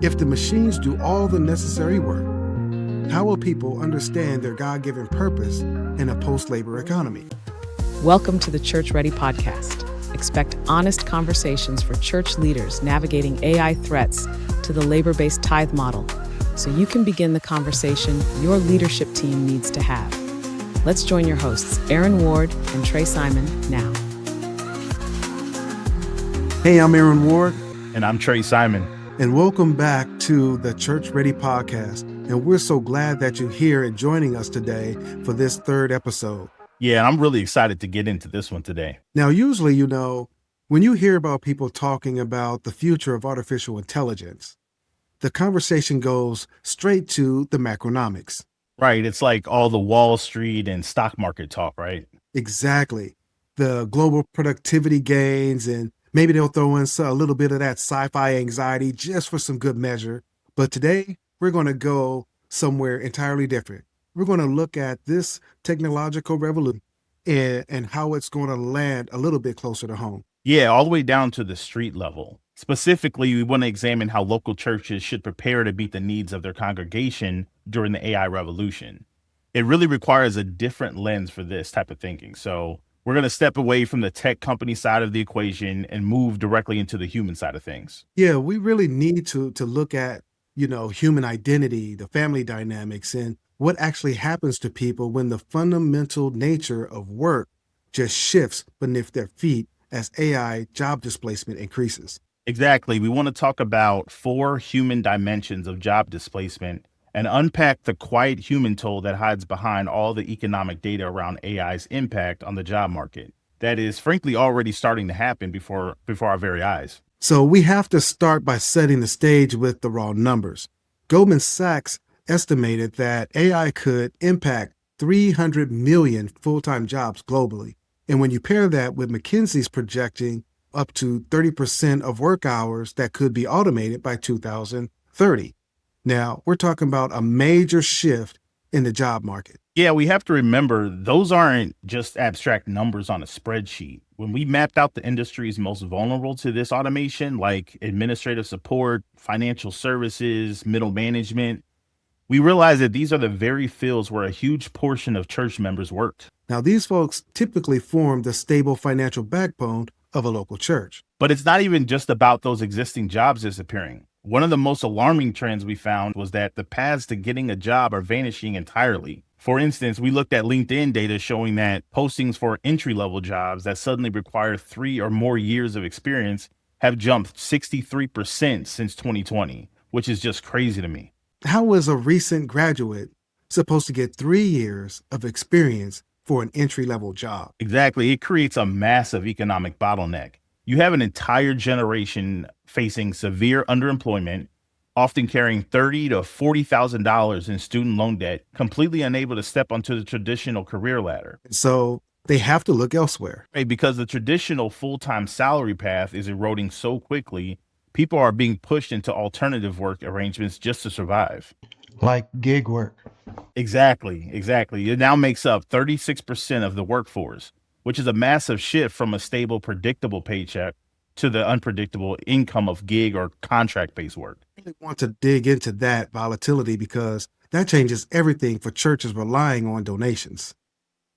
If the machines do all the necessary work, how will people understand their God-given purpose in a post-labor economy? Welcome to the Church Ready podcast. Expect honest conversations for church leaders navigating AI threats to the labor-based tithe model, so you can begin the conversation your leadership team needs to have. Let's join your hosts, Erin Ward and Trey Simon, now. Hey, I'm Erin Ward. And I'm Trey Simon. And welcome back to the Church Ready podcast. And we're so glad that you're here and joining us today for this third episode. Yeah, I'm really excited to get into this one today. Now, usually, when you hear about people talking about the future of artificial intelligence, the conversation goes straight to the macronomics. Right. It's like all the Wall Street and stock market talk, right? Exactly. The global productivity gains, and maybe they'll throw in a little bit of that sci-fi anxiety just for some good measure. But today, we're going to go somewhere entirely different. We're going to look at this technological revolution and how it's going to land a little bit closer to home. Yeah, all the way down to the street level. Specifically, we want to examine how local churches should prepare to meet the needs of their congregation during the AI revolution. It really requires a different lens for this type of thinking. So we're going to step away from the tech company side of the equation and move directly into the human side of things. Yeah, we really need to look at, human identity, the family dynamics, and what actually happens to people when the fundamental nature of work just shifts beneath their feet as AI job displacement increases. Exactly. We want to talk about 4 human dimensions of job displacement and unpack the quiet human toll that hides behind all the economic data around AI's impact on the job market. That is frankly already starting to happen before our very eyes. So we have to start by setting the stage with the raw numbers. Goldman Sachs estimated that AI could impact 300 million full-time jobs globally. And when you pair that with McKinsey's projecting up to 30% of work hours that could be automated by 2030. Now, we're talking about a major shift in the job market. Yeah, we have to remember those aren't just abstract numbers on a spreadsheet. When we mapped out the industries most vulnerable to this automation, like administrative support, financial services, middle management, we realized that these are the very fields where a huge portion of church members worked. Now, these folks typically form the stable financial backbone of a local church. But it's not even just about those existing jobs disappearing. One of the most alarming trends we found was that the paths to getting a job are vanishing entirely. For instance, we looked at LinkedIn data showing that postings for entry-level jobs that suddenly require 3 or more years of experience have jumped 63% since 2020, which is just crazy to me. How is a recent graduate supposed to get 3 years of experience for an entry-level job? Exactly. It creates a massive economic bottleneck. You have an entire generation facing severe underemployment, often carrying $30,000 to $40,000 in student loan debt, completely unable to step onto the traditional career ladder. So they have to look elsewhere. Right, because the traditional full-time salary path is eroding so quickly, people are being pushed into alternative work arrangements just to survive. Like gig work. Exactly. It now makes up 36% of the workforce, which is a massive shift from a stable, predictable paycheck to the unpredictable income of gig or contract-based work. I really want to dig into that volatility because that changes everything for churches relying on donations.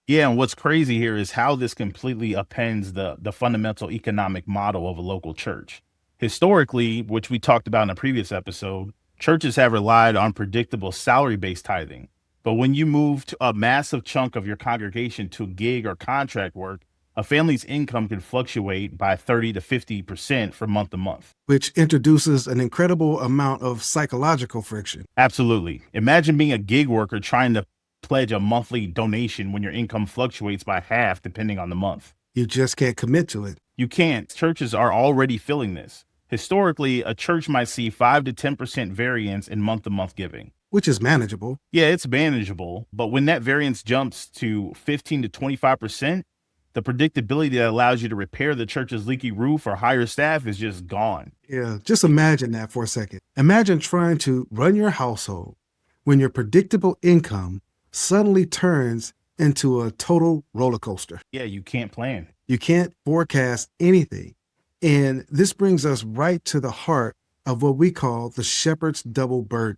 Yeah, and what's crazy here is how this completely upends the fundamental economic model of a local church. Historically, which we talked about in a previous episode, churches have relied on predictable salary-based tithing. But when you move to a massive chunk of your congregation to gig or contract work, a family's income can fluctuate by 30 to 50% from month to month. Which introduces an incredible amount of psychological friction. Absolutely. Imagine being a gig worker trying to pledge a monthly donation when your income fluctuates by half depending on the month. You just can't commit to it. You can't. Churches are already feeling this. Historically, a church might see 5 to 10% variance in month-to-month giving. Which is manageable. Yeah, it's manageable. But when that variance jumps to 15 to 25%, the predictability that allows you to repair the church's leaky roof or hire staff is just gone. Yeah, just imagine that for a second. Imagine trying to run your household when your predictable income suddenly turns into a total roller coaster. Yeah, you can't plan. You can't forecast anything. And this brings us right to the heart of what we call the shepherd's double burden.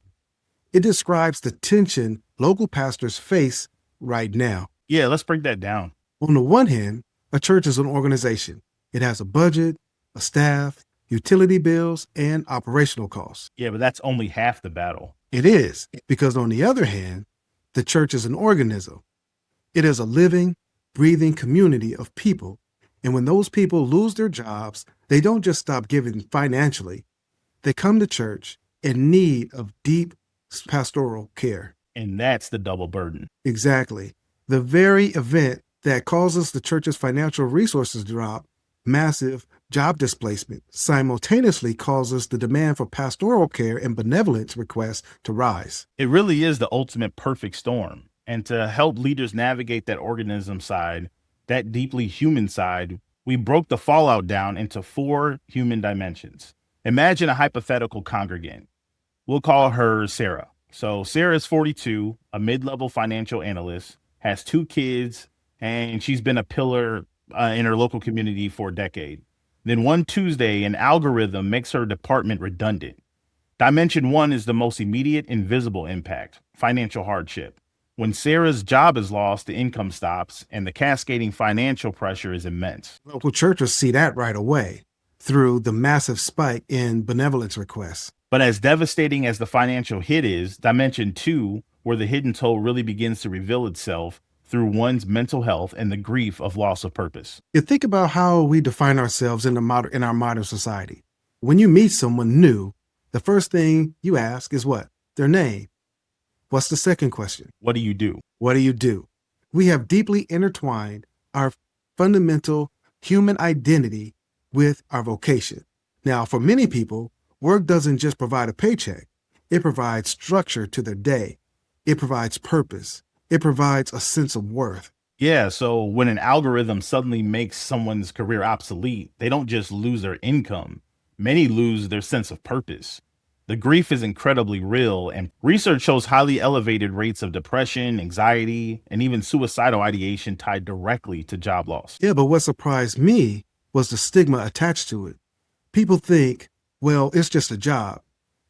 It describes the tension local pastors face right now. Yeah, let's break that down. On the one hand, a church is an organization. It has a budget, a staff, utility bills, and operational costs. Yeah, but that's only half the battle. It is, because on the other hand, the church is an organism. It is a living, breathing community of people. And when those people lose their jobs, they don't just stop giving financially. They come to church in need of deep pastoral care. And that's the double burden. Exactly. The very event that causes the church's financial resources to drop, massive job displacement, simultaneously causes the demand for pastoral care and benevolence requests to rise. It really is the ultimate perfect storm. And to help leaders navigate that organism side, that deeply human side, we broke the fallout down into 4 human dimensions. Imagine a hypothetical congregant. We'll call her Sarah. So Sarah is 42, a mid-level financial analyst, has 2 kids, and she's been a pillar in her local community for a decade. Then one Tuesday, an algorithm makes her department redundant. Dimension 1 is the most immediate and visible impact, financial hardship. When Sarah's job is lost, the income stops, and the cascading financial pressure is immense. Local churches see that right away through the massive spike in benevolence requests. But as devastating as the financial hit is, Dimension 2, where the hidden toll really begins to reveal itself through one's mental health and the grief of loss of purpose. You think about how we define ourselves in our modern society. When you meet someone new, the first thing you ask is what? Their name. What's the second question? What do you do? What do you do? We have deeply intertwined our fundamental human identity with our vocation. Now, for many people, work doesn't just provide a paycheck. It provides structure to their day. It provides purpose. It provides a sense of worth. Yeah, so when an algorithm suddenly makes someone's career obsolete, they don't just lose their income. Many lose their sense of purpose. The grief is incredibly real, and research shows highly elevated rates of depression, anxiety, and even suicidal ideation tied directly to job loss. Yeah, but what surprised me was the stigma attached to it. People think, well, it's just a job.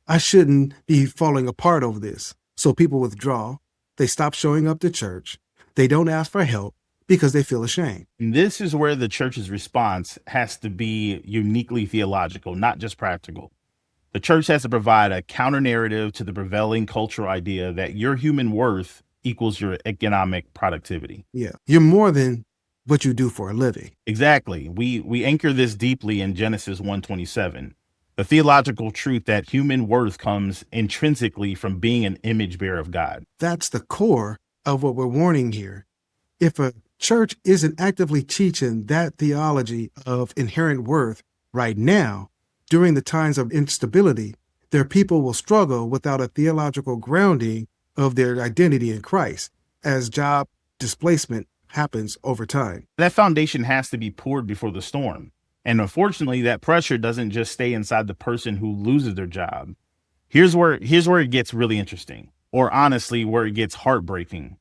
I shouldn't be falling apart over this. So people withdraw. They stop showing up to church. They don't ask for help because they feel ashamed. And this is where the church's response has to be uniquely theological, not just practical. The church has to provide a counter narrative to the prevailing cultural idea that your human worth equals your economic productivity. Yeah, you're more than what you do for a living. Exactly. We anchor this deeply in Genesis 1:27, the theological truth that human worth comes intrinsically from being an image bearer of God. That's the core of what we're warning here. If a church isn't actively teaching that theology of inherent worth right now, during the times of instability, their people will struggle without a theological grounding of their identity in Christ as job displacement happens over time. That foundation has to be poured before the storm. And unfortunately, that pressure doesn't just stay inside the person who loses their job. Here's where it gets really interesting, or honestly, where it gets heartbreaking.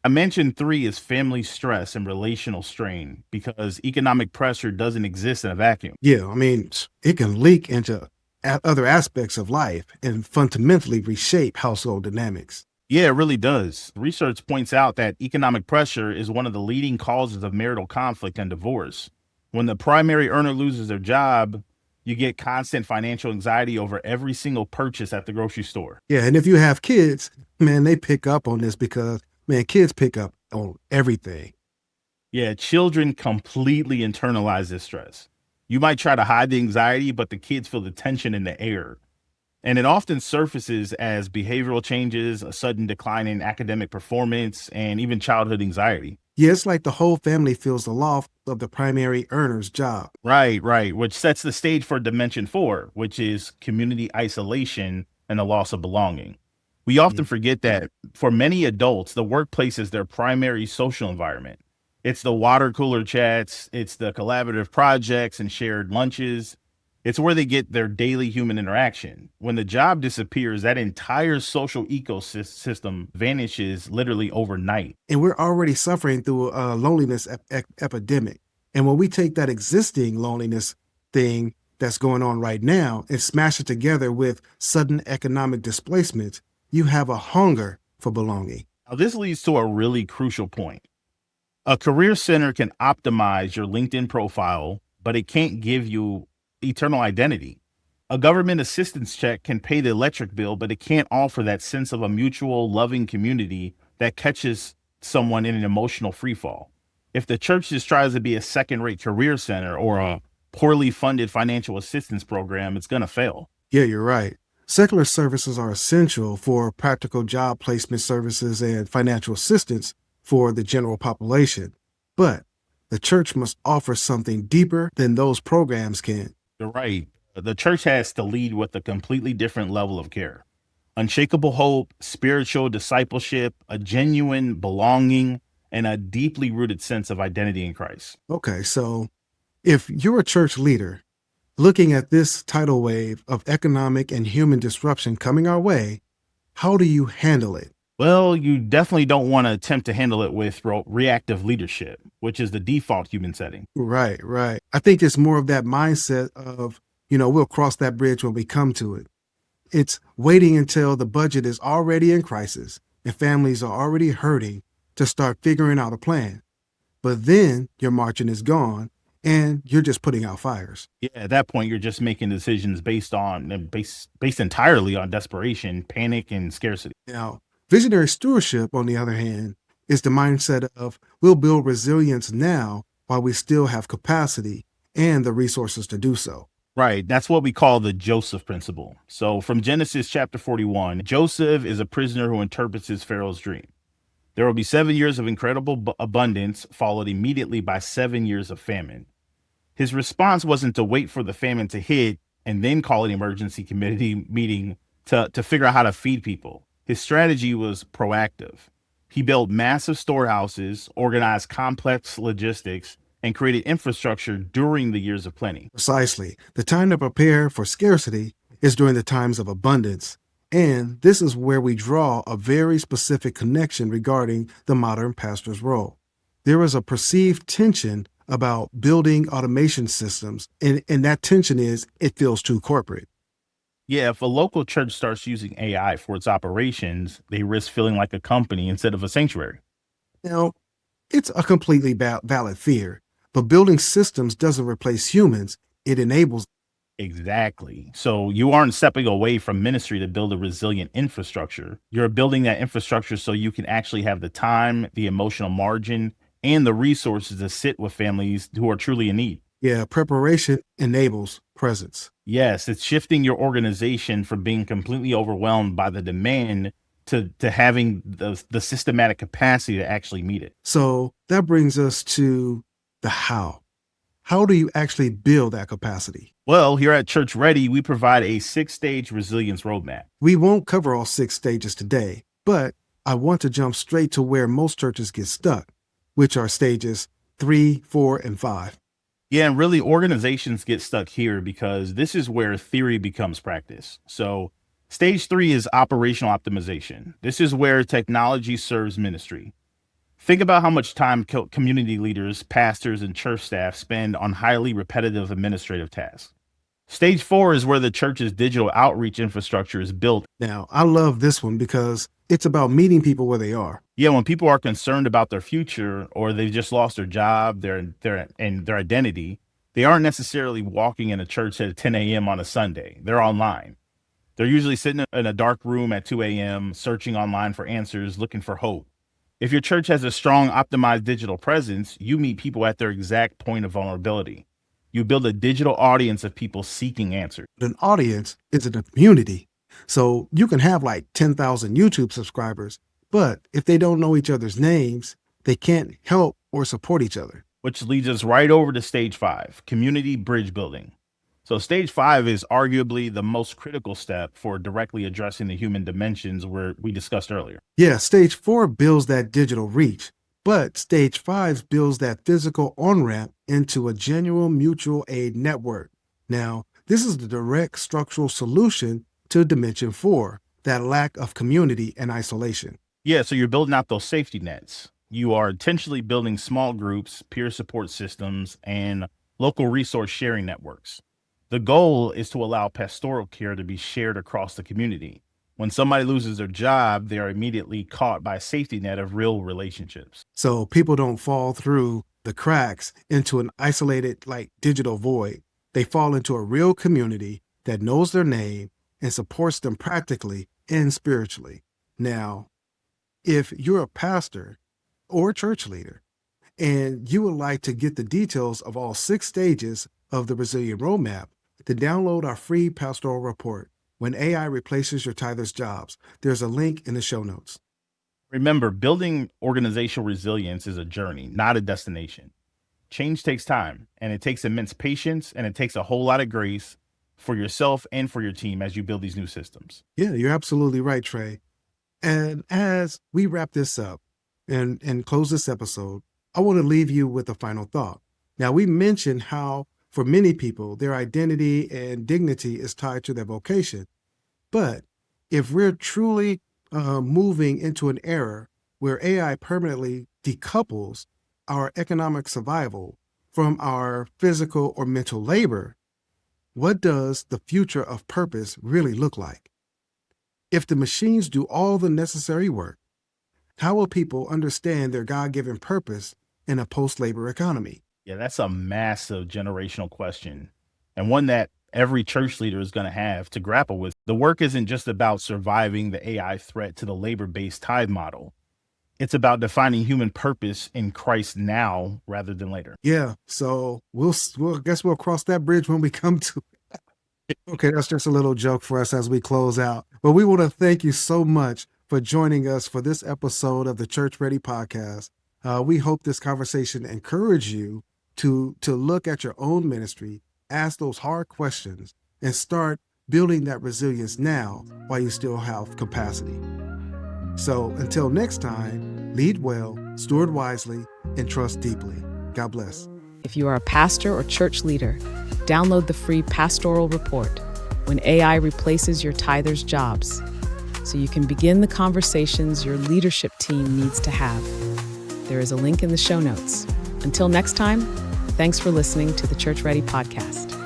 Dimension 3 is family stress and relational strain because economic pressure doesn't exist in a vacuum. Yeah, I mean, it can leak into other aspects of life and fundamentally reshape household dynamics. Yeah, it really does. Research points out that economic pressure is one of the leading causes of marital conflict and divorce. When the primary earner loses their job, you get constant financial anxiety over every single purchase at the grocery store. Yeah, and if you have kids, man, they pick up on this because, man, kids pick up on everything. Yeah, children completely internalize this stress. You might try to hide the anxiety, but the kids feel the tension in the air. And it often surfaces as behavioral changes, a sudden decline in academic performance, and even childhood anxiety. Yeah, it's like the whole family feels the loss of the primary earner's job. Right, which sets the stage for Dimension 4, which is community isolation and the loss of belonging. We often forget that for many adults, the workplace is their primary social environment. It's the water cooler chats, it's the collaborative projects and shared lunches. It's where they get their daily human interaction. When the job disappears, that entire social ecosystem vanishes literally overnight. And we're already suffering through a loneliness epidemic. And when we take that existing loneliness thing that's going on right now and smash it together with sudden economic displacement, you have a hunger for belonging. Now, this leads to a really crucial point. A career center can optimize your LinkedIn profile, but it can't give you eternal identity. A government assistance check can pay the electric bill, but it can't offer that sense of a mutual, loving community that catches someone in an emotional freefall. If the church just tries to be a second rate career center or a poorly funded financial assistance program, it's going to fail. Yeah, you're right. Secular services are essential for practical job placement services and financial assistance for the general population. But the church must offer something deeper than those programs can. You're right. The church has to lead with a completely different level of care. Unshakable hope, spiritual discipleship, a genuine belonging, and a deeply rooted sense of identity in Christ. Okay, so if you're a church leader looking at this tidal wave of economic and human disruption coming our way, how do you handle it? Well, you definitely don't want to attempt to handle it with reactive leadership, which is the default human setting. Right, right. I think it's more of that mindset of, we'll cross that bridge when we come to it. It's waiting until the budget is already in crisis and families are already hurting to start figuring out a plan. But then your margin is gone and you're just putting out fires. Yeah, at that point, you're just making decisions based entirely on desperation, panic, and scarcity. Now, visionary stewardship, on the other hand, is the mindset of we'll build resilience now while we still have capacity and the resources to do so. Right. That's what we call the Joseph principle. So from Genesis chapter 41, Joseph is a prisoner who interprets his Pharaoh's dream. There will be 7 years of incredible abundance, followed immediately by 7 years of famine. His response wasn't to wait for the famine to hit and then call an emergency committee meeting to figure out how to feed people. His strategy was proactive. He built massive storehouses, organized complex logistics, and created infrastructure during the years of plenty. Precisely. The time to prepare for scarcity is during the times of abundance. And this is where we draw a very specific connection regarding the modern pastor's role. There is a perceived tension about building automation systems, and that tension is it feels too corporate. Yeah, if a local church starts using AI for its operations, they risk feeling like a company instead of a sanctuary. Now, it's a completely valid fear, but building systems doesn't replace humans, it enables. Exactly. So you aren't stepping away from ministry to build a resilient infrastructure. You're building that infrastructure so you can actually have the time, the emotional margin, and the resources to sit with families who are truly in need. Yeah, preparation enables presence. Yes, it's shifting your organization from being completely overwhelmed by the demand to having the systematic capacity to actually meet it. So that brings us to the how. How do you actually build that capacity? Well, here at Church Ready, we provide a 6-stage resilience roadmap. We won't cover all 6 stages today, but I want to jump straight to where most churches get stuck, which are stages 3, 4, and 5. Yeah, and really organizations get stuck here because this is where theory becomes practice. So stage 3 is operational optimization. This is where technology serves ministry. Think about how much time community leaders, pastors, and church staff spend on highly repetitive administrative tasks. Stage 4 is where the church's digital outreach infrastructure is built. Now, I love this one because it's about meeting people where they are. Yeah, when people are concerned about their future or they've just lost their job, and their identity, they aren't necessarily walking in a church at 10 a.m. on a Sunday. They're online. They're usually sitting in a dark room at 2 a.m., searching online for answers, looking for hope. If your church has a strong, optimized digital presence, you meet people at their exact point of vulnerability. You build a digital audience of people seeking answers. An audience isn't a community. So you can have like 10,000 YouTube subscribers, but if they don't know each other's names, they can't help or support each other. Which leads us right over to stage 5, community bridge building. So stage 5 is arguably the most critical step for directly addressing the human dimensions where we discussed earlier. Yeah, stage 4 builds that digital reach, but stage 5 builds that physical on-ramp into a genuine mutual aid network. Now, this is the direct structural solution to dimension 4, that lack of community and isolation. Yeah, so you're building out those safety nets. You are intentionally building small groups, peer support systems, and local resource sharing networks. The goal is to allow pastoral care to be shared across the community. When somebody loses their job, they are immediately caught by a safety net of real relationships. So people don't fall through the cracks into an isolated, like digital void. They fall into a real community that knows their name and supports them practically and spiritually. Now, if you're a pastor or a church leader and you would like to get the details of all 6 stages of the Resilient Roadmap, then download our free pastoral report, When AI Replaces Your Tither's Jobs. There's a link in the show notes. Remember, building organizational resilience is a journey, not a destination. Change takes time, and it takes immense patience, and it takes a whole lot of grace for yourself and for your team as you build these new systems. Yeah, you're absolutely right, Trey. And as we wrap this up and close this episode, I want to leave you with a final thought. Now, we mentioned how for many people, their identity and dignity is tied to their vocation. But if we're truly moving into an era where AI permanently decouples our economic survival from our physical or mental labor, what does the future of purpose really look like? If the machines do all the necessary work, how will people understand their God-given purpose in a post-labor economy? Yeah, that's a massive generational question, and one that every church leader is going to have to grapple with. The work isn't just about surviving the AI threat to the labor-based tithe model. It's about defining human purpose in Christ now rather than later. Yeah, so we'll guess we'll cross that bridge when we come to it. Okay, that's just a little joke for us as we close out. But we want to thank you so much for joining us for this episode of the Church Ready Podcast. We hope this conversation encouraged you to look at your own ministry, ask those hard questions, and start building that resilience now while you still have capacity. So until next time, lead well, steward wisely, and trust deeply. God bless. If you are a pastor or church leader, download the free pastoral report, When AI Replaces Your Tither's Jobs, so you can begin the conversations your leadership team needs to have. There is a link in the show notes. Until next time, thanks for listening to the Church Ready Podcast.